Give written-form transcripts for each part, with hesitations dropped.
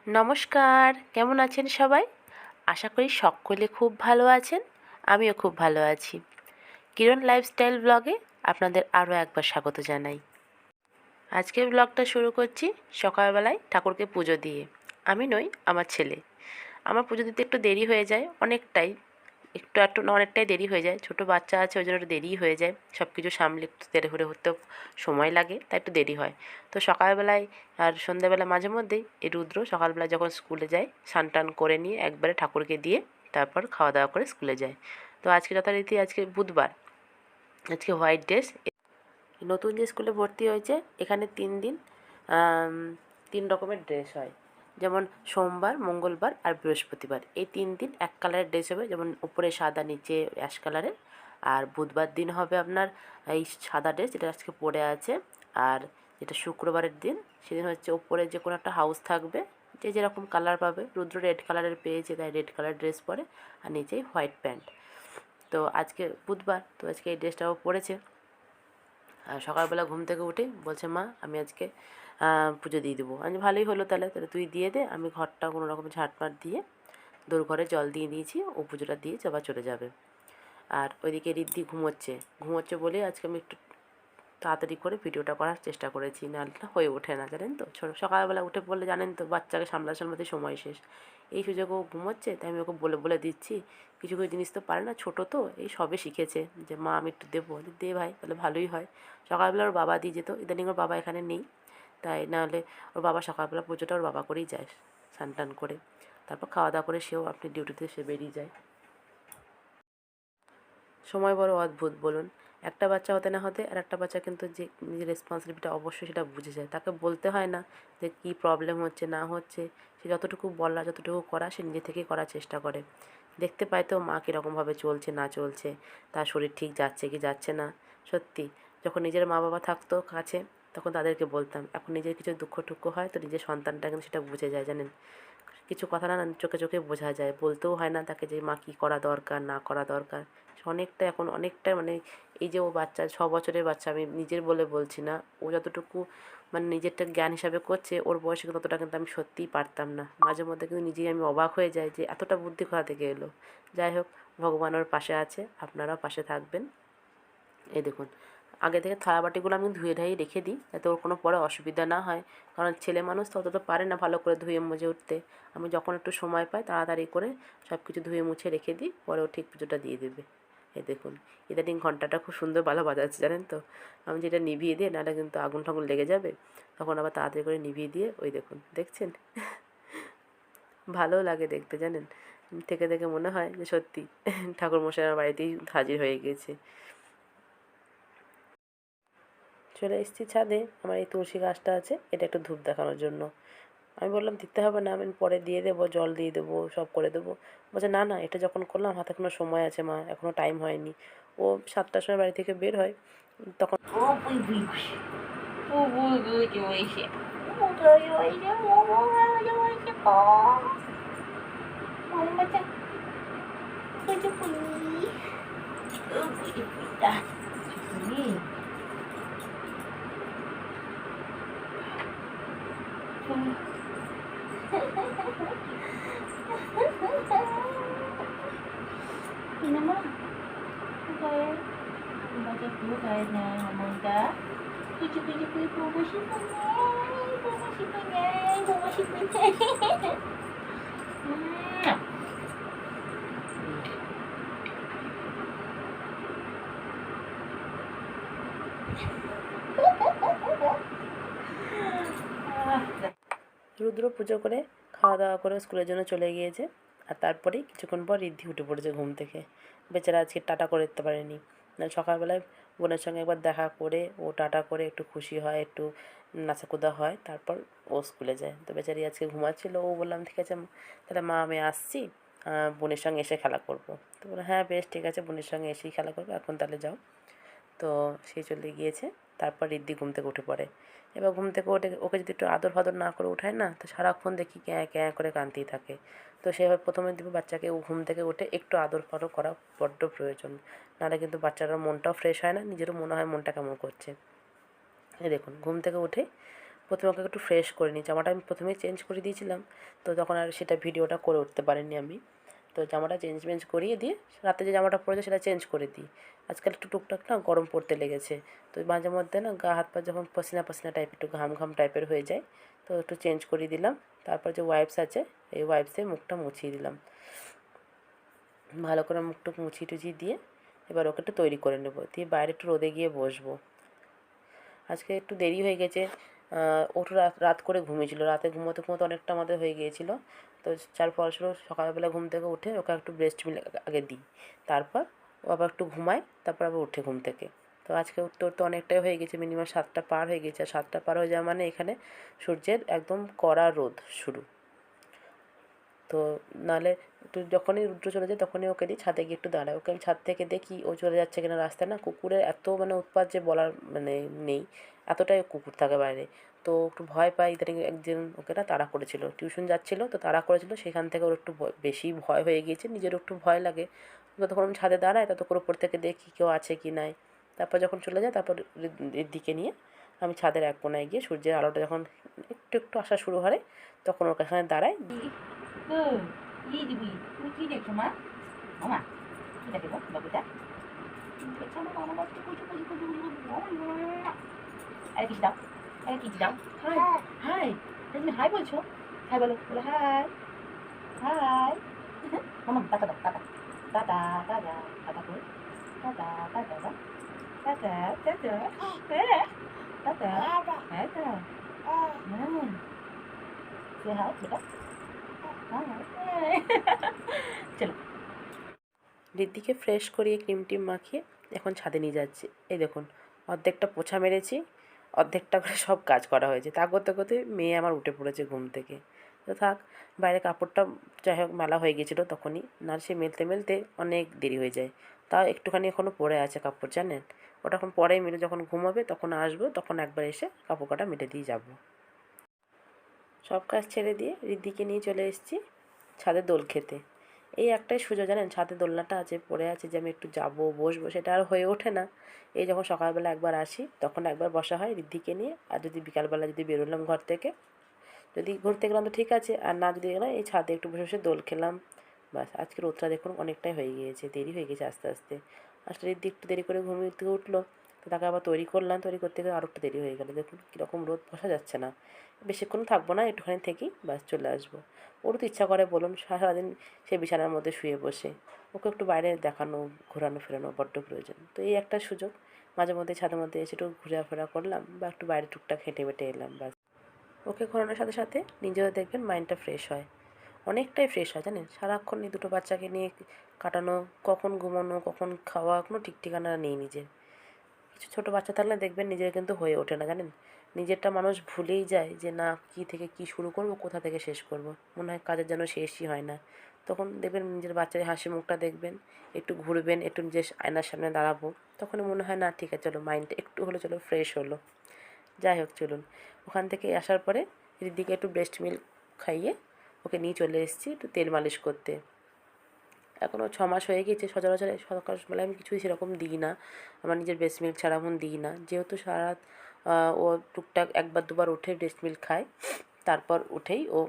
নমস্কার, কেমন আছেন সবাই? আশা করি সকলে খুব ভালো আছেন। আমিও খুব ভালো আছি। কিরণ লাইফস্টাইল ব্লগে আপনাদের আরও একবার স্বাগত জানাই। আজকের ব্লগটা শুরু করছি সকালবেলায় ঠাকুরকে পুজো দিয়ে। আমি নই, আমার ছেলে। আমার পুজো দিতে একটু দেরি হয়ে যায়, অনেকটাই। একটু না, অনেকটাই দেরি হয়ে যায়। ছোটো বাচ্চা আছে, ওই জন্য একটু দেরিই হয়ে যায়। সব কিছু সামলে একটু তেড়েহুড়ো হতেও সময় লাগে, তাই একটু দেরি হয়। তো সকালবেলায় আর সন্ধ্যাবেলা মাঝে মধ্যেই এই রুদ্র সকালবেলায় যখন স্কুলে যায়, স্নান টান করে নিয়ে একবারে ঠাকুরকে দিয়ে তারপর খাওয়া দাওয়া করে স্কুলে যায়। তো আজকে যথারীতি আজকে বুধবার, আজকে হোয়াইট ড্রেস। নতুন যে স্কুলে ভর্তি হয়েছে এখানে 3 দিন 3 রকমের ড্রেস হয়। যেমন সোমবার, মঙ্গলবার আর বৃহস্পতিবার, এই 3 দিন এক কালারের ড্রেস হবে। যেমন উপরে সাদা, নিচে অ্যাশ কালারের। আর বুধবার দিন হবে আপনার এই সাদা ড্রেস, যেটা আজকে পরে আছে। আর যেটা শুক্রবারের দিন, সেদিন হচ্ছে উপরে যে কোনো একটা হাউস থাকবে, যে যেরকম কালার পাবে। রুদ্র রেড কালারের পেয়েছে, তাই রেড কালার ড্রেস পরে, আর নিচেই হোয়াইট প্যান্ট। তো আজকে বুধবার, তো আজকে এই ড্রেসটাও পরেছে। আর সকালবেলা ঘুম থেকে উঠে বলছে, মা আমি আজকে পুজো দিয়ে দেবো। আমি ভালোই হলো, তাহলে তাহলে তুই দিয়ে দে, আমি ঘরটা কোনো রকম ঝাঁটপাট দিয়ে দোর ঘরে জল দিয়ে দিয়েছি, ও পুজোটা দিয়ে আবার চলে যাবে। আর ওইদিকে রিদ্ধি ঘুমোচ্ছে। ঘুমোচ্ছে বলেই আজকে আমি একটু তাড়াতাড়ি করে ভিডিওটা করার চেষ্টা করেছি, নাহলে না হয়ে ওঠে না, জানেন তো। সকালবেলা উঠে পড়লে জানেন তো, বাচ্চাকে সামলাতে সময় শেষ। এই সুযোগে ও ঘুমোচ্ছে, তাই আমি ওকে বলে বলে দিচ্ছি। কিছু কিছু জিনিস তো পারে না, ছোটো তো, এই সবে শিখেছে যে মা আমি একটু দেবো। দে ভাই, তাহলে ভালোই হয়। সকালবেলা ওর বাবা দিয়ে যেত, ইদানিং ওর বাবা এখানে নেই, তাই নাহলে ওর বাবা সকালবেলা পুজোটা ওর বাবা করেই যায়, স্নান টান করে। তারপর খাওয়া দাওয়া করে সেও আপনি ডিউটিতে সে বেরিয়ে যায়। সময় বড় অদ্ভুত, বলুন। একটা বাচ্চা হতে না হতে আর একটা বাচ্চা কিন্তু যে নিজের রেসপন্সিবিলিটিটা অবশ্যই সেটা বুঝে যায়। তাকে বলতে হয় না যে কী প্রবলেম হচ্ছে না হচ্ছে। সে যতটুকু বলা, যতটুকু করা, সে নিজে থেকেই করার চেষ্টা করে। দেখতে পায় তো মা কীরকমভাবে চলছে না চলছে, তার শরীর ঠিক যাচ্ছে কি যাচ্ছে না। সত্যি, যখন নিজের মা বাবা থাকতো কাছে, তখন তাদেরকে বলতাম। এখন নিজের কিছু দুঃখ টুক্ষ হয় তো নিজের সন্তানটা কিন্তু সেটা বুঝে যায়, জানেন। কিছু কথা না চোখে চোখে বোঝা যায়, বলতেও হয় না তাকে যে মা কী করা দরকার না করা দরকার। অনেকটা এখন অনেকটা মানে, এই যে ও বাচ্চা 6 বছরের বাচ্চা, আমি নিজের বলে বলছি না, ও যতটুকু মানে নিজেরটা জ্ঞান হিসাবে করছে, ওর বয়সে কিন্তু ততটা কিন্তু আমি সত্যিই পারতাম না। মাঝে মধ্যে কিন্তু নিজেই আমি অবাক হয়ে যাই যে এতটা বুদ্ধি কোথা থেকে এলো। যাই হোক, ভগবান ওর পাশে আছে, আপনারাও পাশে থাকবেন। এই দেখুন, আগে থেকে থালাবাটিগুলো আমি ধুয়ে ধাইয়ে রেখে দিই, যাতে ওর কোনো পরে অসুবিধা না হয়। কারণ ছেলে মানুষ তো অতটা পারে না ভালো করে ধুয়ে মুছে উঠতে। আমি যখন একটু সময় পাই তাড়াতাড়ি করে সব কিছু ধুয়ে মুছে রেখে দিই, পরে ও ঠিক পুজোটা দিয়ে দেবে। এই দেখুন, ইদানিং ঘন্টাটা খুব সুন্দর ভালো বাজাচ্ছে, জানেন তো। আমি যেটা নিভিয়ে দিই, নাহলে কিন্তু আগুন ঠাগুন লেগে যাবে। তখন আবার তাড়াতাড়ি করে নিভিয়ে দিয়ে, ওই দেখুন, দেখছেন। ভালোও লাগে দেখতে, জানেন। থেকে থেকে মনে হয় যে সত্যি ঠাকুরমশাই আমার বাড়িতেই হাজির হয়ে গিয়েছে। চলে এসেছি ছাদে, আমার এই তুলসী গাছটা আছে, এটা একটু ধূপ দেখানোর জন্য। আমি বললাম দিতে হবে না, আমি পরে দিয়ে দেবো, জল দিয়ে দেবো, সব করে দেবো। বলছে না না, এটা যখন করলাম হাতে এখনো সময় আছে মা, এখনও টাইম হয়নি। ও 7টার সময় বাড়ি থেকে বের হয়, তখন Ini mah kayak baca dulu kayaknya ngomong dah. Puji puji puji puji puji puji. রুদ্র পুজো করে খাওয়া দাওয়া করে স্কুলের জন্য চলে গিয়েছে। আর তারপরেই কিছুক্ষণ পর ঋদ্ধি উঠে পড়েছে ঘুম থেকে। বেচারা আজকে টাটা করে দিতে পারেনি। না, সকালবেলায় বোনের সঙ্গে একবার দেখা করে ও টাটা করে একটু খুশি হয়, একটু নাচাকুদা হয়, তারপর ও স্কুলে যায়। তো বেচারি আজকে ঘুমাচ্ছিল। ও বললাম ঠিক আছে তাহলে মা আমি আসছি, বোনের সঙ্গে এসে খেলা করবো। তো বললো হ্যাঁ বেশ ঠিক আছে, বোনের সঙ্গে এসেই খেলা করবে, এখন তাহলে যাও। তো সে চলে গিয়েছে। তারপর ঋদ্ধি ঘুম থেকে উঠে পড়ে। এবার ঘুম থেকে উঠে ওকে যদি একটু আদর ফাদর না করে ওঠায় না, তো সারাক্ষণ দেখি ক্যাঁ ক্যাঁ করে কাঁদতেই থাকে। তো সেভাবে প্রথমে দিব বাচ্চাকে ঘুম থেকে উঠে একটু আদর ফাদর করা বড্ড প্রয়োজন। নাহলে কিন্তু বাচ্চাটার মনটাও ফ্রেশ হয় না, নিজেরও মনে হয় মনটা কেমন করছে। এই দেখুন, ঘুম থেকে উঠে প্রথমে ওকে একটু ফ্রেশ করে নিই। জামাটা আমি প্রথমেই চেঞ্জ করে দিয়েছিলাম, তো তখন আর সেটা ভিডিওটা করে উঠতে পারিনি আমি। তো জামাটা চেঞ্জ মেঞ্জ করিয়ে দিয়ে রাতে যে জামাটা পরেছে সেটা চেঞ্জ করে দিই। আজকাল একটু টুকটাক না গরম পড়তে লেগেছে, তো মাঝে মধ্যে না গা হাত পা যখন পসিনা পসিনা টাইপ একটু ঘাম ঘাম টাইপের হয়ে যায়, তো একটু চেঞ্জ করিয়ে দিলাম। তারপর যে ওয়াইপস আছে, এই ওয়াইপসে মুখটা মুছিয়ে দিলাম, ভালো করে মুখটুক মুছিয়ে টুছিয়ে দিয়ে এবার ওকে একটু তৈরি করে নেবো, দিয়ে বাইরে একটু রোদে গিয়ে বসবো। আজকে একটু দেরি হয়ে গেছে, ওঠো রাত রাত করে ঘুমিয়েছিল, রাতে ঘুমোতে ঘুমোতে অনেকটা আমাদের হয়ে গিয়েছিলো। তো যার ফলস্বরূপ সকালবেলা ঘুম থেকে উঠে ওকে একটু ব্রেস্ট মিল্ক আগে দিই, তারপর ও আবার একটু ঘুমায়, তারপর আবার উঠে ঘুম থেকে। তো আজকে উঠতে উঠতে অনেকটাই হয়ে গেছে, মিনিমাম 7টা পার হয়ে গেছে। আর 7টা পার হয়ে যাওয়া মানে এখানে সূর্যের একদম কড়া রোদ শুরু। তো নাহলে একটু যখনই রুদ্র চলে যায় তখনই ওকে দিই ছাদে গিয়ে একটু দাঁড়ায়, ওকে আমি ছাদ থেকে দেখি ও চলে যাচ্ছে কিনা রাস্তায়। না কুকুরের এত মানে উৎপাত যে বলার মানে নেই, এতটাই কুকুর থাকে বাইরে। তো একটু ভয় পাই, ইদানিং একদিন ওকে না তাড়া করেছিল, টিউশন যাচ্ছিলো তো তাড়া করেছিল, সেখান থেকে ওর একটু বেশি ভয় হয়ে গিয়েছে, নিজেরও একটু ভয় লাগে। যতক্ষণ আমি ছাদে দাঁড়াই ততক্ষণ উপর থেকে দেখি কেউ আছে কি নাই। তারপর যখন চলে যায় তারপর এর দিকে নিয়ে আমি ছাদের এক কোণায় গিয়ে সূর্যের আলোটা যখন একটু একটু আসা শুরু হয় তখন ওর কাছে দাঁড়াই। Good. কি দিবি? তুমি কি দেখছো মা? মামা কি দেখে গো বাবুটা? দেখছো আমার মামা বাচ্চা কুচু কুচু কুচু কুচু। আরে কিছু দাও, আরে কিছু দাও। হাই হাই, তুমি হাই বলছো? হাই বলো, বলো হাই হাই। মামা টাটা দাও, টাটা টাটা টাটা টাটা কই? টাটা টাটা দাও, টাটা টাটা হ্যাঁ টাটা হ্যাঁ টা হ্যাঁ সে হাই বেটা হাই চলো। ঋদ্ধিকে ফ্রেশ করিয়ে ক্রিম টিম মাখিয়ে এখন ছাদে নিয়ে যাচ্ছি। এই দেখুন, অর্ধেকটা পোছা মেরেছি, অর্ধেকটা করে সব কাজ করা হয়েছে। তা করতে করতে মেয়ে আমার উঠে পড়েছে ঘুম থেকে। তো থাক, বাইরে কাপড়টা যাই হোক মেলা হয়ে গিয়েছিলো তখনই, না সে মেলতে মেলতে অনেক দেরি হয়ে যায়। তাও একটুখানি এখনও পড়ে আছে কাপড়, জানেন। ওটা এখন পরেই মেলে, যখন ঘুমাবে তখন আসবো, তখন একবার এসে কাপড় কটা মেলে দিয়ে যাবো। সব কাজ ছেড়ে দিয়ে ঋদ্ধিকে নিয়ে চলে এসেছি ছাদে দোল খেতে। এই একটাই সুযোগ, জানেন, ছাদে দোলনাটা আছে, পড়ে আছে, যে আমি একটু যাবো বসবো, সেটা আর হয়ে ওঠে না। এই যখন সকালবেলা একবার আসি তখন একবার বসা হয় ঋদ্ধিকে নিয়ে, আর যদি বিকালবেলা যদি বেরোলাম ঘর থেকে, যদি ঘুরতে গেলাম তো ঠিক আছে, আর না যদি গেলাম এই ছাদে একটু বসে বসে দোল খেলাম। বাস, আজকে রোদটা দেখুন অনেকটাই হয়ে গিয়েছে, দেরি হয়ে গেছে আস্তে আস্তে। আসলে ঋদ্ধি একটু দেরি করে ঘুমিয়ে থেকে উঠলো, তো তাকে আবার তৈরি করলাম, তৈরি করতে গেলে আরও একটু দেরি হয়ে গেলো। দেখুন কীরকম রোদ, বসা যাচ্ছে না। বেশিক্ষণ থাকবো না, একটুখানি থেকেই বাস চলে আসবো। ওরও তো ইচ্ছা করে বলুন, সারাদিন সে বিছানার মধ্যে শুয়ে বসে, ওকে একটু বাইরে দেখানো, ঘোরানো ফেরানো বড্ড প্রয়োজন। তো এই একটা সুযোগ, মাঝে মধ্যে ছাদের মধ্যে এসে একটু ঘোরাফেরা করলাম বা একটু বাইরে টুকটাক হেঁটে বেটে এলাম, বাস। ওকে ঘোরানোর সাথে সাথে নিজেও দেখবেন মাইন্ডটা ফ্রেশ হয়, অনেকটাই ফ্রেশ হয়, জানেন। সারাক্ষণ এই দুটো বাচ্চাকে নিয়ে কাটানো, কখন ঘুমানো কখন খাওয়া, কোনো ঠিক ঠিকানা নেই নিজের। কিছু ছোটো বাচ্চা থাকলে দেখবেন নিজের কিন্তু হয়ে ওঠে না, জানেন। নিজেরটা মানুষ ভুলেই যায় যে না, কী থেকে কী শুরু করব, কোথা থেকে শেষ করব, মনে হয় কাজের যেন শেষই হয় না। তখন দেখবেন নিজের বাচ্চার হাসি মুখটা দেখবেন, একটু ঘুরবেন, একটু নিজের আয়নার সামনে দাঁড়াবো, তখনই মনে হয় না ঠিক আছে, চলো মাইন্ডটা একটু হলো চলো ফ্রেশ হলো। যাই হোক চলুন, ওখান থেকে আসার পরে ঋদ্ধিকে একটু ব্রেস্ট মিল্ক খাইয়ে ওকে নিয়ে চলে এসেছি একটু তেল মালিশ করতে। এখনও 6 মাস হয়ে গিয়েছে, সচরাচর সকালবেলা আমি কিছুই সেরকম দিই না, আমার নিজের ব্রেস্ট মিল্ক ছাড়া এখন দিই না, যেহেতু সারা রাত ও টুকটাক একবার দুবার উঠে ব্রেস্ট মিল্ক খায়, তারপর উঠেই ও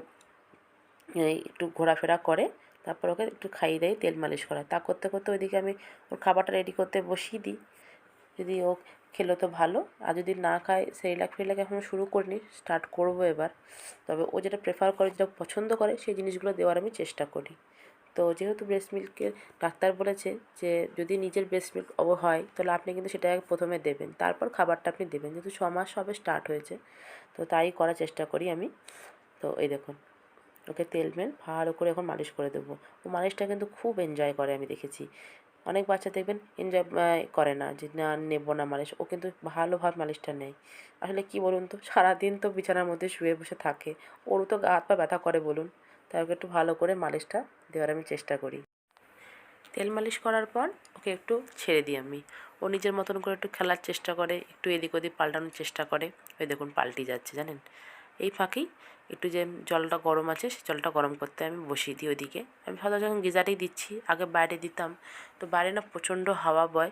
এই একটু ঘোরাফেরা করে, তারপর ওকে একটু খাইয়ে দেয়, তেল মালিশ করা। তা করতে করতে ওইদিকে আমি ওর খাবারটা রেডি করতে বসিয়ে দিই। যদি ও খেলো তো ভালো, আর যদি না খায়, সেরিল্যাক ফেরিল্যাক এখনও শুরু করিনি, স্টার্ট করবো এবার। তবে ও যেটা প্রেফার করে, যেটা পছন্দ করে, সেই জিনিসগুলো দেওয়ার আমি চেষ্টা করি। তো যেহেতু ব্রেস্ট মিল্কের ডাক্তার বলেছে যে যদি নিজের ব্রেস্ট মিল্ক হয় তাহলে আপনি কিন্তু সেটা প্রথমে দেবেন, তারপর খাবারটা আপনি দেবেন, যেহেতু 6 মাস সবে স্টার্ট হয়েছে, তো তাই করার চেষ্টা করি আমি। তো এই দেখুন, ওকে তেল মেল ভালো করে এখন মালিশ করে দেবো। ও মালিশটা কিন্তু খুব এনজয় করে, আমি দেখেছি। অনেক বাচ্চা দেখবেন এনজয় করে না, যে না নেবো না মালিশ, ও কিন্তু ভালোভাবে মালিশটা নেয়। আসলে কি বলুন তো, সারাদিন তো বিছানার মধ্যে শুয়ে বসে থাকে, ওরও তো গা হাত পা ব্যথা করে বলুন, তাই ওকে একটু ভালো করে মালিশটা দেওয়ার আমি চেষ্টা করি। তেল মালিশ করার পর ওকে একটু ছেড়ে দিই আমি, ও নিজের মতন করে একটু খেলার চেষ্টা করে, একটু এদিক ওদিক পাল্টানোর চেষ্টা করে। ওই দেখুন পাল্টে যাচ্ছে, জানেন। এই ফাঁকেই একটু যে জলটা গরম আছে, সেই জলটা গরম করতে আমি বসিয়ে দিই ওইদিকে। আমি সাধারণত যখন গিজারেই দিচ্ছি, আগে বাইরে দিতাম, তো বাইরে না প্রচণ্ড হাওয়া বয়,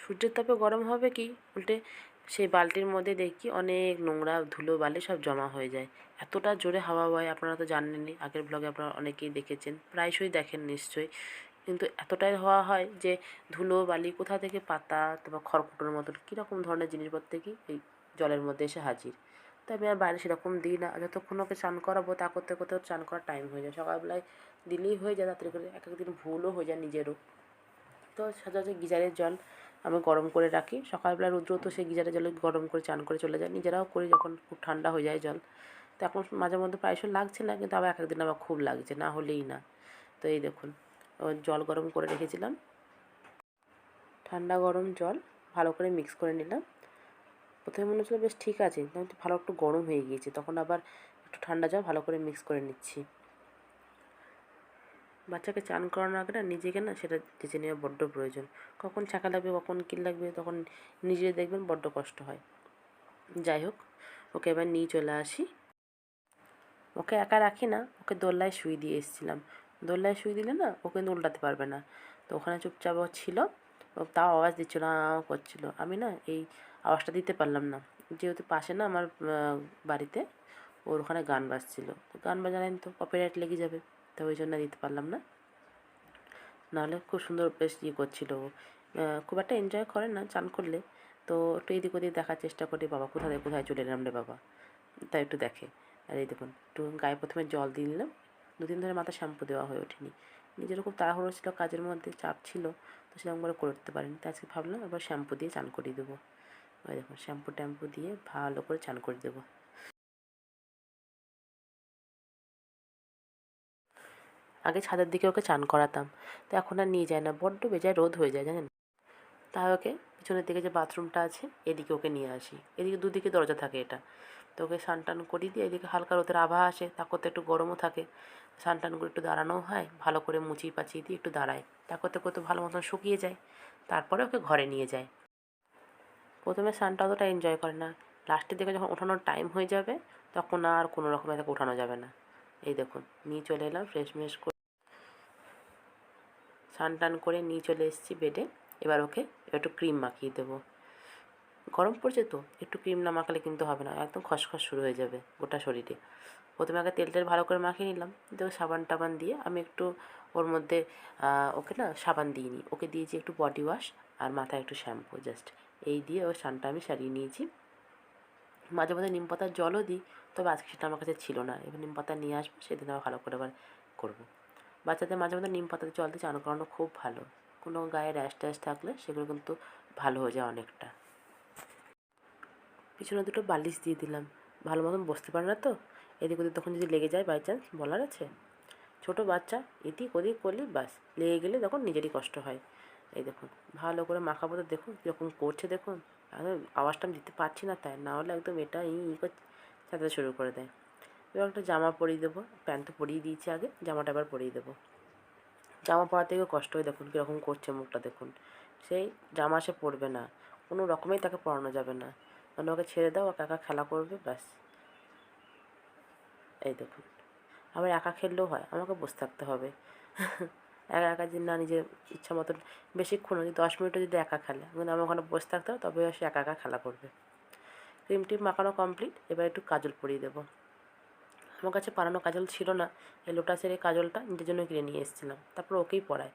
সূর্যের তাপে গরম হবে কি, উল্টে সেই বালতির মধ্যে দেখি অনেক নোংরা ধুলো বালি সব জমা হয়ে যায়। এতটা জোরে হাওয়া বয়, আপনারা তো জানেনই, আগের ব্লগে আপনারা অনেকেই দেখেছেন, প্রায়শই দেখেন নিশ্চয়ই। কিন্তু এতটাই হাওয়া হয় যে ধুলো বালি কোথা থেকে পাতা, তারপর খড়কুটোর মতন কীরকম ধরনের জিনিসপত্র কি এই জলের মধ্যে এসে হাজির। তো আমি আর বাইরে সেরকম দিই না, যতক্ষণ ওকে চান করাবো তা করতে করতে ওর চান করার টাইম হয়ে যায়। সকালবেলায় দিলেই হয়ে যায় তাড়াতাড়ি করে, এক একদিন ভুলও হয়ে যায় নিজেরও। তো সচরাচর গিজারের জল আমি গরম করে রাখি। সকালবেলা রৌদ্র তো সেই গিজারের জলে গরম করে চান করে চলে যায়, নিজেরাও করি যখন খুব ঠান্ডা হয়ে যায় জল। তো এখন মাঝে মধ্যে প্রায়শই লাগছে না, কিন্তু আবার এক একদিন আবার খুব লাগছে, না হলেই না। তো এই দেখুন, জল গরম করে রেখেছিলাম, ঠান্ডা গরম জল ভালো করে মিক্স করে নিলাম। প্রথমে মনে হচ্ছিলো বেশ ঠিক আছে, কিন্তু ভালো একটু গরম হয়ে গিয়েছে, তখন আবার একটু ঠান্ডা জল ভালো করে মিক্স করে নিচ্ছি। বাচ্চাকে চান করানোর আগে না নিজেকে না সেটা জেনে নেওয়া বড্ড প্রয়োজন। কখন ছাকা লাগবে, কখন কী লাগবে, তখন নিজে দেখবেন বড্ড কষ্ট হয়। যাই হোক, ওকে এবার নিয়ে চলে আসি। ওকে একা রাখি না, ওকে দোলনায় শুইয়ে দিয়ে এসেছিলাম। দোলনায় শুইয়ে দিলে না ও কিন্তু উল্টাতে পারবে না। তো ওখানে চুপচাপ ও ছিল, ও তাও আওয়াজ দিচ্ছিল, আ করছিল। আমি না এই আওয়াজটা দিতে পারলাম না, যেহেতু পাশে না আমার বাড়িতে ওর ওখানে গান বাজছিল। তো গান বাজালেন তো কপিরাইট লেগে যাবে, তো ওই জন্য দিতে পারলাম না। নাহলে খুব সুন্দর বেশ করছিল ও। খুব একটা এনজয় করে না চান করলে, তো একটু এদিক ওদিক দেখার চেষ্টা করি, বাবা কোথা থেকে কোথায় চলে এলাম রে বাবা, তাই একটু দেখে। আর এই দেখুন, একটু গায়ে প্রথমে জল দিয়ে নিলাম, 2 দিন ধরে মাথা শ্যাম্পু দেওয়া হয়ে ওঠেনি। নিজেরও খুব তাড়াহুড়ো ছিল, কাজের মধ্যে চাপ ছিল, তো সেরকম করে উঠতে পারিনি। তাই আজকে ভাবলাম এবার শ্যাম্পু দিয়ে চান করিয়ে দেবো। ওই দেখুন, শ্যাম্পু ট্যাম্পু দিয়ে ভালো করে চান করে দেবো। আগে ছাদের দিকে ওকে চান করাতাম, তো এখন আর নিয়ে যায় না, বড্ড বেজায় রোদ হয়ে যায় জানেন। তাই ওকে পিছনের দিকে যে বাথরুমটা আছে এদিকে ওকে নিয়ে আসি, এদিকে দুদিকে দরজা থাকে এটা। তো ওকে স্নান টান করিয়ে দিয়ে এদিকে হালকা রোদের আভা আসে, তা করতে একটু গরমও থাকে, স্নান টান করে একটু দাঁড়ানোও হয়, ভালো করে মুচিয়ে পাচিয়ে দিয়ে একটু দাঁড়ায়, তা করতে করতে ভালো মতন শুকিয়ে যায়। তারপরে ওকে ঘরে নিয়ে যায়। প্রথমে স্নানটা অতটা এনজয় করে না, লাস্টের দিকে যখন ওঠানোর টাইম হয়ে যাবে তখন আর কোনো রকমে তাকে ওঠানো যাবে না। এই দেখুন, নিয়ে চলে এলাম ফ্রেশ মেশ করে, স্নান টান করে নিয়ে চলে এসেছি বেডে। এবার ওকে একটু ক্রিম মাখিয়ে দেবো। গরম পড়ছে তো একটু ক্রিম না মাখালে কিন্তু হবে না, একদম খসখস শুরু হয়ে যাবে গোটা শরীরে। প্রথমে আগে তেল টেল ভালো করে মাখিয়ে নিলাম, দিয়ে সাবান টাবান দিয়ে আমি একটু ওর মধ্যে ওকে না সাবান দিইনি, ওকে দিয়েছি একটু বডি ওয়াশ আর মাথায় একটু শ্যাম্পু, জাস্ট এই দিয়ে ওর স্নানটা আমি সারিয়ে নিয়েছি। মাঝে মাঝে নিম পাতার জলও দিই, তবে আজকে সেটা আমার কাছে ছিল না, এবার নিম পাতা নিয়ে আসবো, সেদিন আবার ভালো করে আবার করবো। বাচ্চাদের মাঝে মাঝে নিম পাতার জল দিয়ে চান করানো খুব ভালো, কোনো গায়ে র্যাশ ট্যাশ থাকলে সেগুলো কিন্তু ভালো হয়ে যায় অনেকটা। পিছনে দুটো বালিশ দিয়ে দিলাম, ভালো মতন বসতে পারে না তো, এদিক ওদিক তখন যদি লেগে যায় বাই চান্স, বলার আছে। ছোটো বাচ্চা, এদিক ওদিক করলে ব্যাস লেগে গেলে তখন নিজেরই কষ্ট হয়। এই দেখুন, ভালো করে মাখাবো তো দেখুন কীরকম করছে দেখুন, একদম আওয়াজটা আমি দিতে পারছি না, তাই না হলে একদম এটা করে চাঁদাতে শুরু করে দেয়। এবার একটা জামা পরিয়ে দেবো, প্যান্ট তো পরিয়ে দিয়েছি আগে, জামাটা এবার পরিয়ে দেবো। জামা পরা থেকেও কষ্ট হয়, দেখুন কীরকম করছে মুখটা দেখুন। সেই জামা সে পরবে না, কোনো রকমেই তাকে পরানো যাবে না, মানে ওকে ছেড়ে দাও, ওকে একা খেলা করবে ব্যাস। এই দেখুন, আবার একা খেললেও হয়, আমাকে বসে থাকতে হবে। একা একা যদি না নিজের ইচ্ছা মতন বেশিক্ষণ যদি 10 মিনিটও যদি একা খেলে, কিন্তু আমার ওখানে বসে থাকতে হবে, তবে সে একা একা খেলা করবে। ক্রিম টিম মাখানো কমপ্লিট, এবার একটু কাজল পরিয়ে দেবো। আমার কাছে পারানো কাজল ছিল না, এই লোটাসের এই কাজলটা নিজের জন্য কিনে নিয়ে এসেছিলাম, তারপর ওকেই পরাই।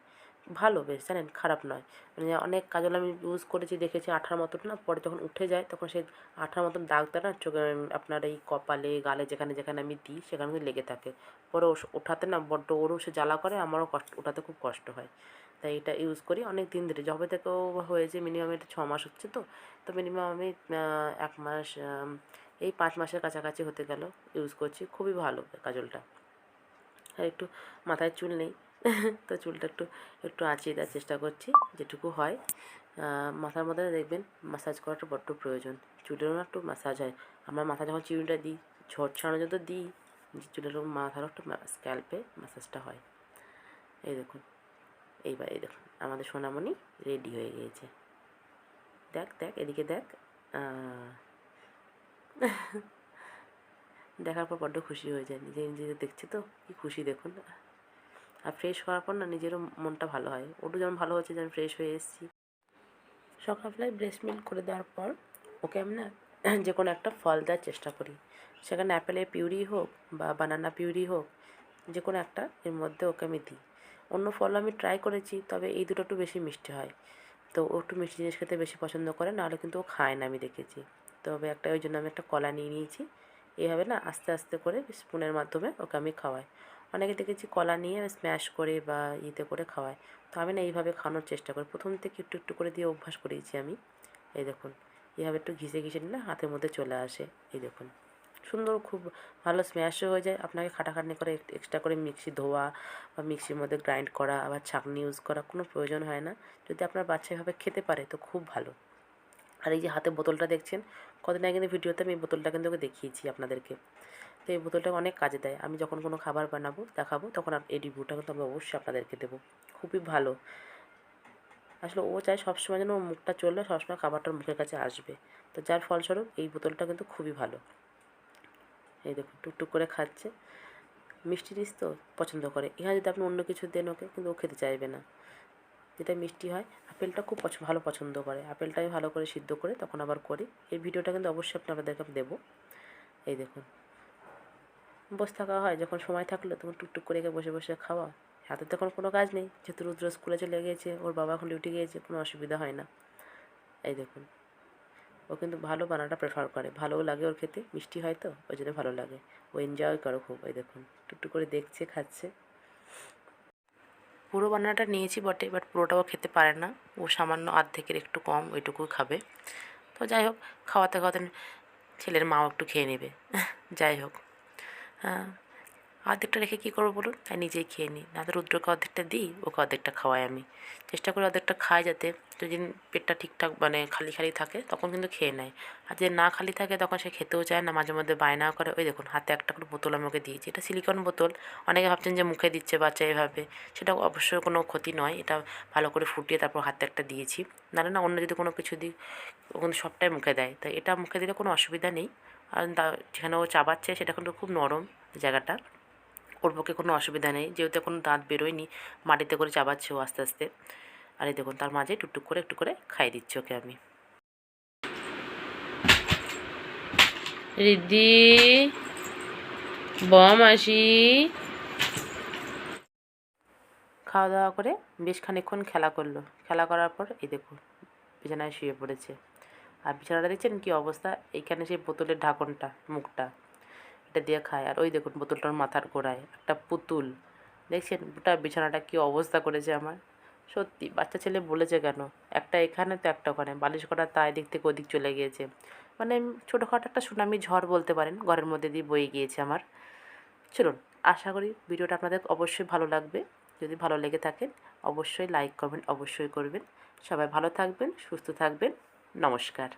ভালো বেশ, জানেন খারাপ নয়। মানে অনেক কাজল আমি ইউজ করেছি, দেখেছি আঠার মতন না, পরে যখন উঠে যায় তখন সেই আঠার মতন দাগটা না চোখে, আপনার এই কপালে গালে যেখানে যেখানে আমি দিই সেখানে কিন্তু লেগে থাকে। পরে ওঠাতে না বড্ড ওরও সে জ্বালা করে, আমারও কষ্ট, ওঠাতে খুব কষ্ট হয়। তাই এটা ইউজ করি অনেক দিন ধরে, যবে থেকেও হয়েছে মিনিমাম এটা 6 মাস হচ্ছে। তো মিনিমাম আমি 1 মাস, এই 5 মাসের কাছাকাছি হতে গেল ইউজ করছি, খুবই ভালো কাজলটা। আর একটু মাথায় চুল নেই, তো চুলটা একটু একটু আঁচিয়ে দেওয়ার চেষ্টা করছি যেটুকু হয়। মাথার মধ্যে দেখবেন ম্যাসাজ করাটা বড্ড প্রয়োজন, চুলেরও না একটু ম্যাসাজ হয়। আমার মাথায় যখন চুলটা দিই, ঝড় ছাড়ানো যত দিই, চুলের মাথারও একটু স্ক্যাল্পে ম্যাসাজটা হয়। এই দেখুন, এইবার এই দেখুন আমাদের সোনামণি রেডি হয়ে গিয়েছে। দেখ দেখ এদিকে দেখ, দেখার পর বড্ড খুশি হয়ে যায়, নিজে নিজে দেখছে তো কী খুশি দেখুন। আর ফ্রেশ হওয়ার পর না নিজেরও মনটা ভালো হয়, ওটু যেমন ভালো হচ্ছে যে আমি ফ্রেশ হয়ে এসেছি। সকালবেলায় ব্রেস্ট মিল্ক করে দেওয়ার পর ওকে আমি না যে কোনো একটা ফল দেওয়ার চেষ্টা করি, সেখানে অ্যাপেলের পিউরি হোক বা বানানা পিউরি হোক, যে কোনো একটা এর মধ্যে ওকে আমি দিই। অন্য ফল আমি ট্রাই করেছি, তবে এই দুটো একটু বেশি মিষ্টি হয়, তো ও একটু মিষ্টি জিনিস খেতে বেশি পছন্দ করে, নাহলে কিন্তু ও খায় না আমি দেখেছি। তবে ওই জন্য আমি একটা কলা নিয়ে নিয়েছি। এইভাবে না আস্তে আস্তে করে স্পুনের মাধ্যমে ওকে আমি খাওয়াই। অনেকে দেখেছি কলা নিয়ে স্ম্যাশ করে বা ইতে করে খাওয়ায়, তো আমি না এইভাবে খাওয়ানোর চেষ্টা করি। প্রথম থেকে একটু একটু করে দিয়ে অভ্যাস করিয়েছি আমি। এই দেখুন, এভাবে একটু ঘিষে ঘিষে নিলে হাতের মধ্যে চলে আসে। এই দেখুন, সুন্দর, খুব ভালো স্ম্যাশও হয়ে যায়। আপনাকে খাটাখাটনি করে এক্সট্রা করে মিক্সি ধোয়া বা মিক্সির মধ্যে গ্রাইন্ড করা, আবার ছাঁকনি ইউজ করা কোনো প্রয়োজন হয় না। যদি আপনার বাচ্চা এভাবে খেতে পারে তো খুব ভালো। আর এই যে হাতে বোতলটা দেখছেন, কদিন আগে কিন্তু ভিডিওতে আমি এই বোতলটা কিন্তু ওকে দেখিয়েছি আপনাদেরকে। তো এই বোতলটা অনেক কাজে দেয়। আমি যখন কোনো খাবার বানাবো দেখাবো, তখন এই রিভিউটা কিন্তু আমি অবশ্যই আপনাদেরকে দেবো। খুবই ভালো। আসলে ও চায় সবসময় যেন ওর মুখটা চললে সবসময় খাবারটা ওর মুখের কাছে আসবে। তো যার ফলস্বরূপ এই বোতলটা কিন্তু খুবই ভালো। এই দেখুন টুকটুক করে খাচ্ছে। মিষ্টি জিনিস তো পছন্দ করে। এখানে যদি আপনি অন্য কিছু দেন ওকে, কিন্তু ও খেতে চাইবে না। যেটা মিষ্টি হয়, আপেলটা খুব ভালো পছন্দ করে। আপেলটা আমি ভালো করে সিদ্ধ করে তখন আবার করি। এই ভিডিওটা কিন্তু অবশ্যই আপনাদেরকে আমি দেবো। এই দেখুন, বসে থাকা হয় যখন সময় থাকলো তখন টুকটুক করে একে বসে বসে খাওয়া। হাতে তখন কোনো কাজ নেই, যেহেতু রুদ্র স্কুলে চলে গিয়েছে, ওর বাবা এখন ডিউটি গিয়েছে, কোনো অসুবিধা হয় না। এই দেখুন, ও কিন্তু ভালো বানাটা প্রেফার করে, ভালোও লাগে ওর খেতে, মিষ্টি হয় তো ওই জন্য ভালো লাগে। ও এনজয় করে খুব। এই দেখুন টুকটুক করে দেখছে, খাচ্ছে। পুরো বানানাটা নিয়েছি বটে, বাট পুরোটাও খেতে পারে না। ও সামান্য অর্ধেকের একটু কম ওইটুকু খাবে। তো যাই হোক, খাওয়াতে খাওয়াতে ছেলের মাও একটু খেয়ে নেবে। যাই হোক, হ্যাঁ, অর্ধেকটা রেখে কী করবো বলুন, তাই নিজেই খেয়ে নিই। না তো রুদ্রকে অর্ধেকটা দিই, ওকে অর্ধেকটা খাওয়াই আমি। চেষ্টা করি অর্ধেকটা খায়, যাতে যেদিন পেটটা ঠিকঠাক মানে খালি খালি থাকে তখন কিন্তু খেয়ে নেয়। আর যে না খালি থাকে তখন সে খেতেও চায় না, মাঝে মধ্যে বায়নাও করে। ওই দেখুন হাতে একটা করে বোতল আমি ওকে দিয়েছি, এটা সিলিকন বোতল। অনেকে ভাবছেন যে মুখে দিচ্ছে বাচ্চা এভাবে, সেটা অবশ্যই কোনো ক্ষতি নয়। এটা ভালো করে ফুটিয়ে তারপর হাতে একটা দিয়েছি। নাহলে না অন্য যদি কোনো কিছু দিই, ও কিন্তু সবটাই মুখে দেয়, তাই এটা মুখে দিলে কোনো অসুবিধা নেই। আর যেখানে ও চাবাচ্ছে সেটা কিন্তু খুব নরম জায়গাটা, ওর পক্ষে কোনো অসুবিধা নেই, যেহেতু এখনো দাঁত বেরোয়নি, মাটিতে করে চাবাচ্ছে ও আস্তে আস্তে। আর এই দেখুন, তার মাঝে টুকটুক করে একটু করে খাইয়ে দিচ্ছি ওকে আমি। রিদ্ধি, মাসি। খাওয়া দাওয়া করে বেশ খানিকক্ষণ খেলা করলো। খেলা করার পর এই দেখুন বিছানায় শুয়ে পড়েছে। আর বিছানাটা দেখছেন কী অবস্থা, এইখানে সেই বোতলের ঢাকনটা, মুখটা, এটা দিয়ে খায়। আর ওই দেখুন বোতলটার মাথার গোড়ায় একটা পুতুল, দেখছেন গোটা বিছানাটা কী অবস্থা করেছে আমার। সত্যি বাচ্চা ছেলে বলেছে কেন, একটা এখানে তো একটা ওখানে, বালিশ করা তা এদিক থেকে ওদিক চলে গিয়েছে। মানে ছোটোখাটো একটা সুনামি ঝড় বলতে পারেন, ঘরের মধ্যে দিয়ে বয়ে গিয়েছে আমার। চলুন, আশা করি ভিডিওটা আপনাদের অবশ্যই ভালো লাগবে। যদি ভালো লেগে থাকে অবশ্যই লাইক, কমেন্ট অবশ্যই করবেন। সবাই ভালো থাকবেন, সুস্থ থাকবেন। নমস্কার।